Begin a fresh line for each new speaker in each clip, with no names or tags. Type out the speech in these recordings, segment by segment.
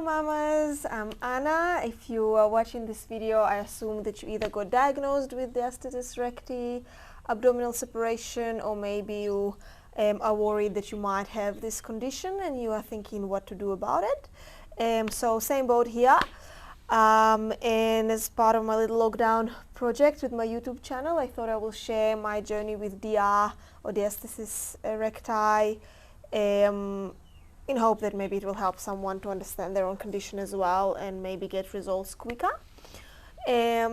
mamas, I'm Anna. If you are watching this video, I assume that you either got diagnosed with diastasis recti, abdominal separation, or maybe you are worried that you might have this condition and you are thinking what to do about it. So same boat here. And as part of my little lockdown project with my YouTube channel, I thought I will share my journey with DR or diastasis recti, in hope that maybe it will help someone to understand their own condition as well and maybe get results quicker. If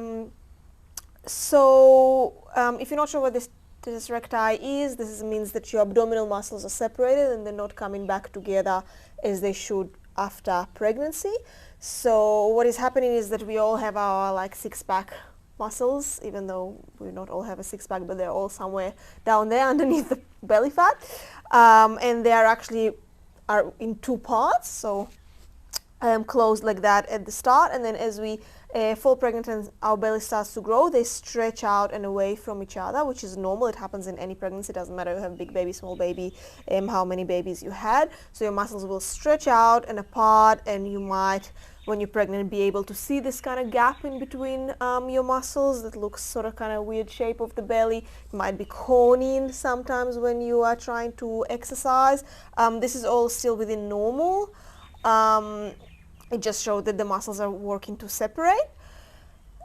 you're not sure what this recti is, this means that your abdominal muscles are separated and they're not coming back together as they should after pregnancy. So what is happening is that we all have our like six-pack muscles, even though we not all have a six-pack, but they're all somewhere down there underneath the belly fat, and they are actually in two parts, so closed like that at the start, and then as we fall pregnant and our belly starts to grow, they stretch out and away from each other, which is normal. It happens in any pregnancy. It doesn't matter if you have a big baby, small baby, how many babies you had. So your muscles will stretch out and apart, and you might, when you're pregnant, be able to see this kind of gap in between your muscles that looks sort of kind of weird shape of the belly. It might be coning sometimes when you are trying to exercise. This is all still within normal. It just showed that the muscles are working to separate.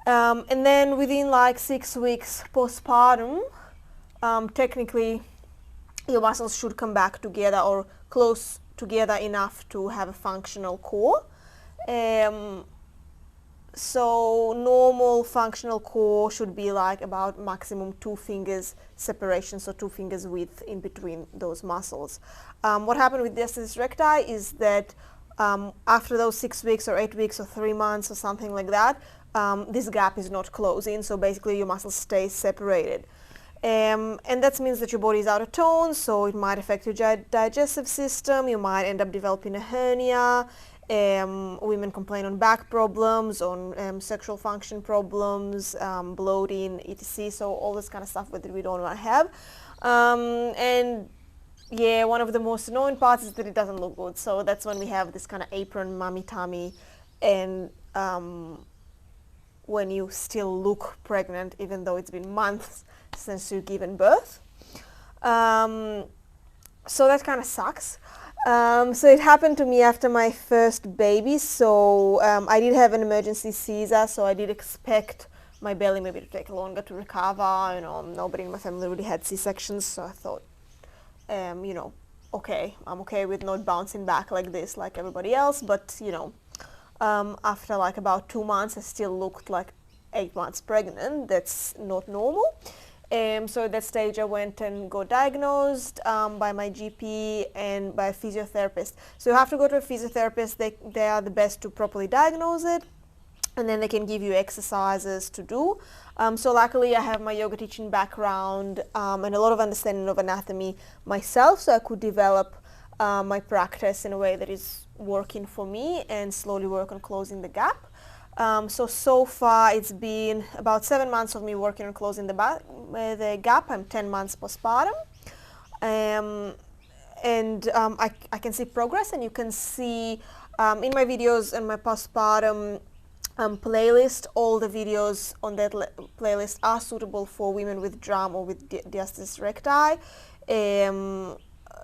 And then within like 6 weeks postpartum, technically your muscles should come back together or close together enough to have a functional core. So normal functional core should be like about maximum 2 fingers separation, so 2 fingers width in between those muscles. What happened with diastasis recti is that after those 6 weeks or 8 weeks or 3 months or something like that, this gap is not closing, so basically your muscles stay separated. And that means that your body is out of tone, so it might affect your digestive system. You might end up developing a hernia. Women complain on back problems, on sexual function problems, bloating, etc. So all this kind of stuff that we don't want to have. And yeah, one of the most annoying parts is that it doesn't look good. So that's when we have this kind of apron, mummy tummy, and when you still look pregnant, even though it's been months since you've given birth. So that kind of sucks. So it happened to me after my first baby. So I did have an emergency Caesar, so I did expect my belly maybe to take longer to recover. You know, nobody in my family really had C-sections, so I thought, you know, okay, I'm okay with not bouncing back like this like everybody else, but you know, after like about 2 months I still looked like 8 months pregnant. That's not normal. So at that stage I went and got diagnosed by my GP and by a physiotherapist. So you have to go to a physiotherapist. They are the best to properly diagnose it, and then they can give you exercises to do. So luckily I have my yoga teaching background and a lot of understanding of anatomy myself, so I could develop my practice in a way that is working for me and slowly work on closing the gap. So far it's been about 7 months of me working on closing the gap. I'm 10 months postpartum. I can see progress, and you can see in my videos and my postpartum playlist, all the videos on that playlist are suitable for women with DRAM or with diastasis recti.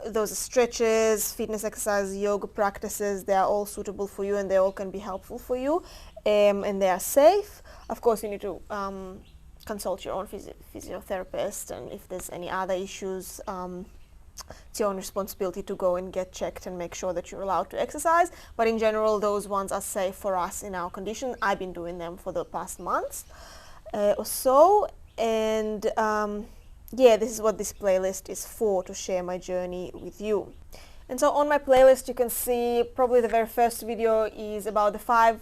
Those are stretches, fitness exercises, yoga practices. They are all suitable for you, and they all can be helpful for you, and they are safe. Of course, you need to consult your own physiotherapist, and if there's any other issues, it's your own responsibility to go and get checked and make sure that you're allowed to exercise. But in general, those ones are safe for us in our condition. I've been doing them for the past months or so, and yeah, this is what this playlist is for, to share my journey with you. And so on my playlist you can see probably the very first video is about the 5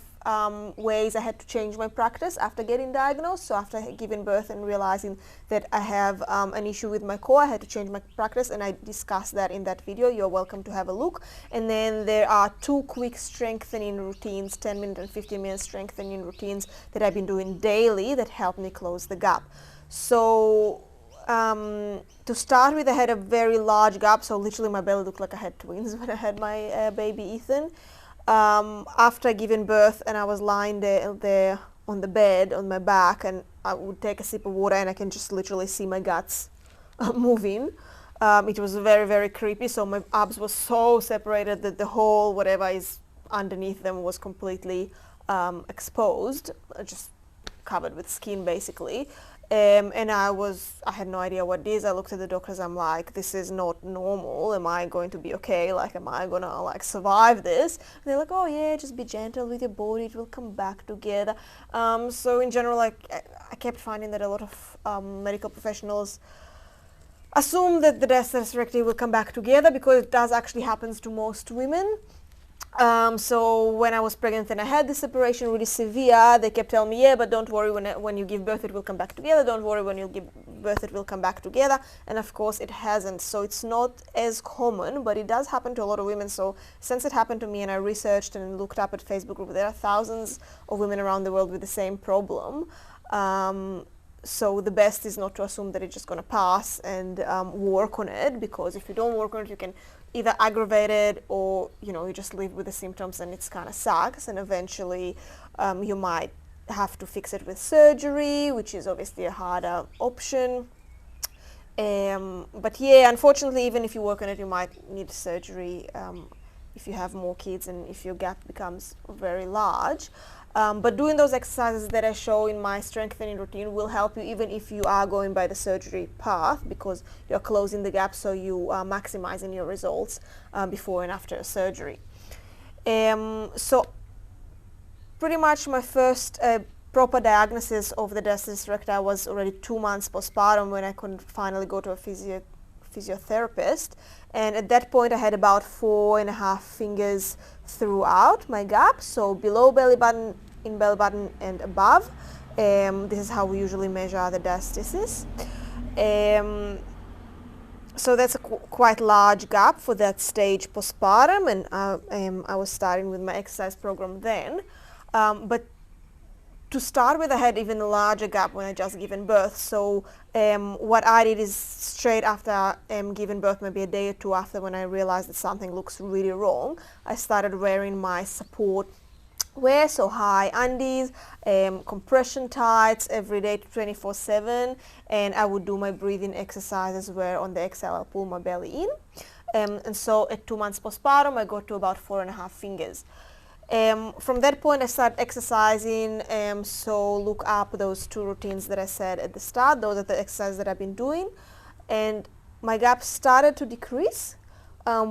ways I had to change my practice after getting diagnosed. So after giving birth and realizing that I have an issue with my core, I had to change my practice, and I discussed that in that video. You're welcome to have a look. And then there are 2 quick strengthening routines, 10-minute and 15-minute strengthening routines that I've been doing daily that help me close the gap. So to start with, I had a very large gap, so literally my belly looked like I had twins when I had my baby Ethan. after giving birth, and I was lying there on the bed on my back, and I would take a sip of water and I can just literally see my guts moving. It was very, very creepy. So my abs were so separated that the whole whatever is underneath them was completely exposed, just covered with skin basically. And I had no idea what it is. I looked at the doctors. I'm like, this is not normal. Am I going to be okay? Like, am I gonna like survive this? And they're like, oh yeah, just be gentle with your body. It will come back together. So in general, like, I kept finding that a lot of medical professionals assume that the diastasis recti will come back together, because it does actually happens to most women. So when I was pregnant and I had this separation really severe, they kept telling me, yeah, but don't worry, when you give birth it will come back together. Don't worry, when you give birth it will come back together. And of course it hasn't. So it's not as common, but it does happen to a lot of women. So since it happened to me and I researched and looked up at Facebook group, there are thousands of women around the world with the same problem. So the best is not to assume that it's just going to pass, and work on it, because if you don't work on it, you can either aggravate it, or you just live with the symptoms and it's kind of sucks, and eventually you might have to fix it with surgery, which is obviously a harder option. But yeah, unfortunately, even if you work on it, you might need surgery if you have more kids and if your gap becomes very large. But doing those exercises that I show in my strengthening routine will help you even if you are going by the surgery path, because you're closing the gap, so you are maximizing your results before and after surgery. So pretty much my first proper diagnosis of the diastasis recti was already 2 months postpartum, when I could finally go to a physiotherapist. And at that point I had about 4.5 fingers throughout my gap, so below belly button, in belly button and above. This is how we usually measure the diastasis. So that's a quite large gap for that stage postpartum, and I was starting with my exercise program then. But to start with, I had even a larger gap when I just given birth. So what I did is, straight after giving birth, maybe a day or two after, when I realized that something looks really wrong, I started wearing my support wear, so high undies, compression tights every day 24/7, and I would do my breathing exercises where on the exhale I'll pull my belly in. And so at 2 months postpartum I got to about 4.5 fingers. From that point I started exercising, so look up those 2 routines that I said at the start. Those are the exercises that I've been doing, and my gap started to decrease,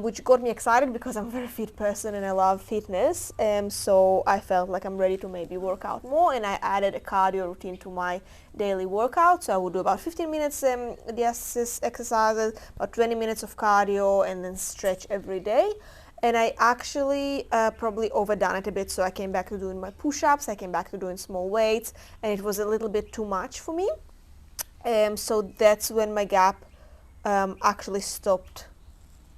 which got me excited because I'm a very fit person and I love fitness. So I felt like I'm ready to maybe work out more, and I added a cardio routine to my daily workout. So I would do about 15 minutes diastasis exercises, about 20 minutes of cardio, and then stretch every day. And I actually probably overdone it a bit, so I came back to doing my push-ups, I came back to doing small weights, and it was a little bit too much for me. So that's when my gap actually stopped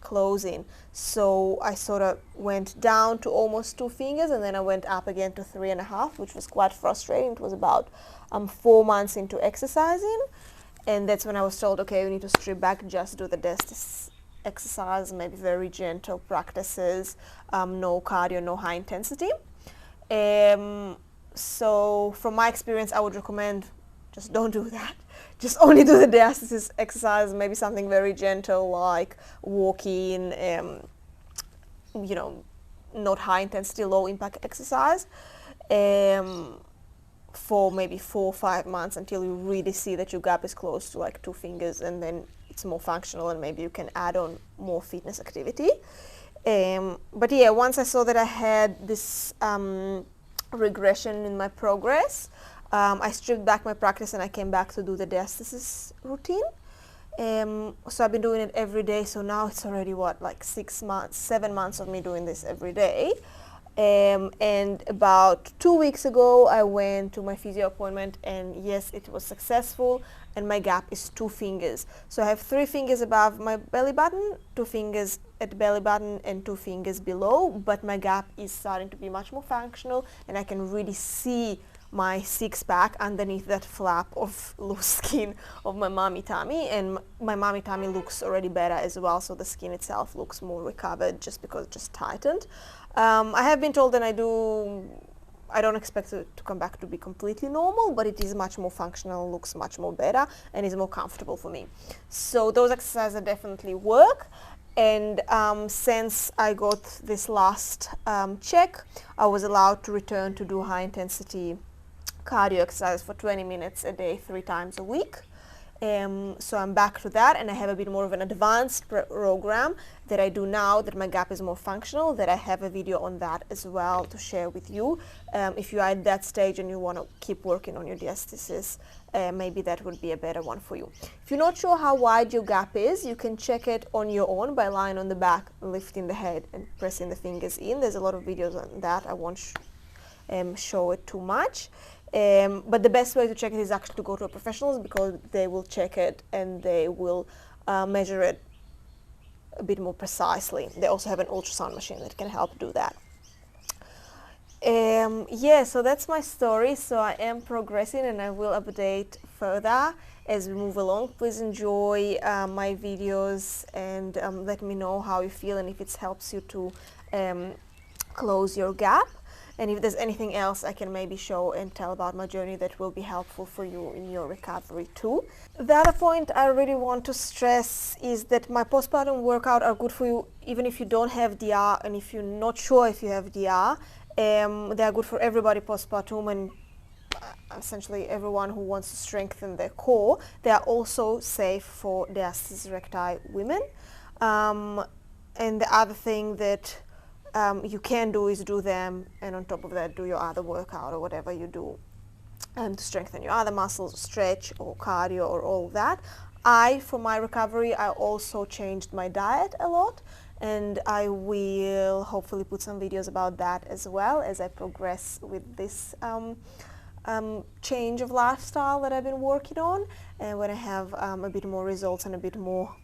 closing. So I sort of went down to almost 2 fingers, and then I went up again to 3.5, which was quite frustrating. It was about 4 months into exercising, and that's when I was told, okay, you need to strip back, just do the diastasis exercise, maybe very gentle practices, no cardio, no high intensity. So from my experience, I would recommend just don't do that. Just only do the diastasis exercise, maybe something very gentle like walking, not high intensity, low impact exercise, for maybe 4 or 5 months, until you really see that your gap is close to like 2 fingers, and then it's more functional, and maybe you can add on more fitness activity. But yeah, once I saw that I had this regression in my progress, I stripped back my practice and I came back to do the diastasis routine. So I've been doing it every day, so now it's already like 7 months of me doing this every day. And about 2 weeks ago I went to my physio appointment, and yes, it was successful, and my gap is 2 fingers. So I have 3 fingers above my belly button, 2 fingers at the belly button, and 2 fingers below, but my gap is starting to be much more functional, and I can really see my 6-pack underneath that flap of loose skin of my mommy tummy, and my mommy tummy looks already better as well, so the skin itself looks more recovered just because it just tightened. I have been told that I don't expect it to come back to be completely normal, but it is much more functional, looks much more better, and is more comfortable for me. So those exercises definitely work. And since I got this last check, I was allowed to return to do high intensity cardio exercise for 20 minutes a day, 3 times a week. So I'm back to that, and I have a bit more of an advanced program that I do now that my gap is more functional, that I have a video on that as well to share with you. If you are at that stage and you want to keep working on your diastasis, maybe that would be a better one for you. If you're not sure how wide your gap is, you can check it on your own by lying on the back, lifting the head and pressing the fingers in. There's a lot of videos on that. I won't show it too much. But the best way to check it is actually to go to a professional, because they will check it and they will measure it a bit more precisely. They also have an ultrasound machine that can help do that. Yeah, so that's my story. So I am progressing, and I will update further as we move along. Please enjoy my videos, and let me know how you feel and if it helps you to close your gap. And if there's anything else I can maybe show and tell about my journey that will be helpful for you in your recovery too. The other point I really want to stress is that my postpartum workouts are good for you even if you don't have DR, and if you're not sure if you have DR. They are good for everybody postpartum, and essentially everyone who wants to strengthen their core. They are also safe for diastasis recti women. And the other thing that you can do is do them, and on top of that do your other workout or whatever you do to strengthen your other muscles, stretch or cardio or all that. For my recovery, I also changed my diet a lot, and I will hopefully put some videos about that as well as I progress with this change of lifestyle that I've been working on, and when I have a bit more results and a bit more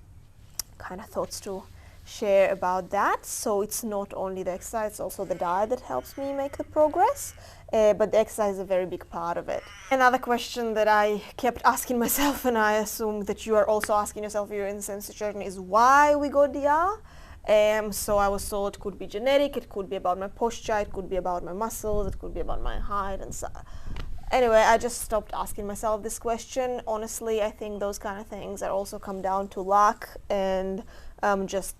kind of thoughts to share about that. So it's not only the exercise, it's also the diet that helps me make the progress, but the exercise is a very big part of it. Another question that I kept asking myself, and I assume that you are also asking yourself if you're in the same situation, is why we got DR. So I was told it could be genetic, it could be about my posture, it could be about my muscles, it could be about my height, and so anyway, I just stopped asking myself this question. Honestly, I think those kind of things are also come down to luck and just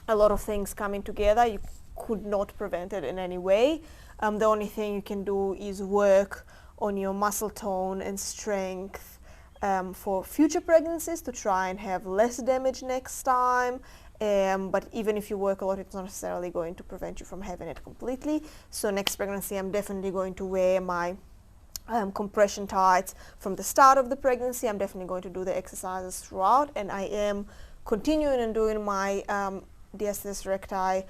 a lot of things coming together. You could not prevent it in any way. The only thing you can do is work on your muscle tone and strength for future pregnancies to try and have less damage next time. But even if you work a lot, it's not necessarily going to prevent you from having it completely. So next pregnancy, I'm definitely going to wear my compression tights from the start of the pregnancy. I'm definitely going to do the exercises throughout, and I am continuing and doing my diastasis recti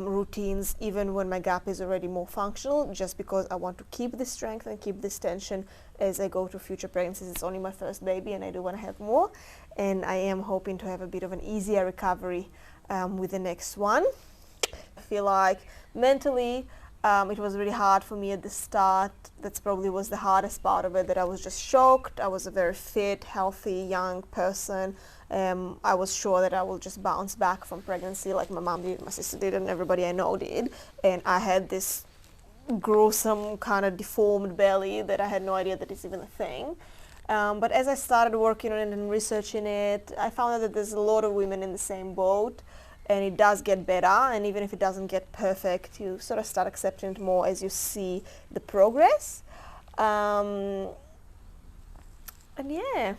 routines even when my gap is already more functional, just because I want to keep this strength and keep this tension as I go to future pregnancies. It's only my first baby and I do want to have more, and I am hoping to have a bit of an easier recovery with the next one. I feel like mentally it was really hard for me at the start. That's probably was the hardest part of it, that I was just shocked. I was a very fit, healthy, young person. I was sure that I will just bounce back from pregnancy like my mom did, my sister did, and everybody I know did. And I had this gruesome kind of deformed belly that I had no idea that it's even a thing. But as I started working on it and researching it, I found out that there's a lot of women in the same boat, and it does get better. And even if it doesn't get perfect, you sort of start accepting it more as you see the progress. And yeah,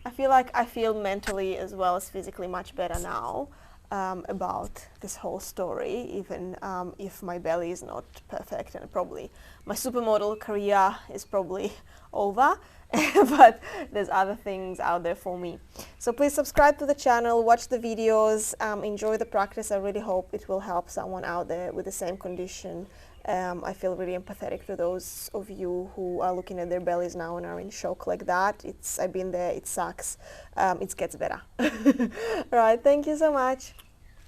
I feel like I feel mentally as well as physically much better now about this whole story, even if my belly is not perfect, and probably my supermodel career is probably over, but there's other things out there for me. So please subscribe to the channel, watch the videos, enjoy the practice. I really hope it will help someone out there with the same condition. I feel really empathetic to those of you who are looking at their bellies now and are in shock like that. I've been there, it sucks. It gets better. All right, thank you so much.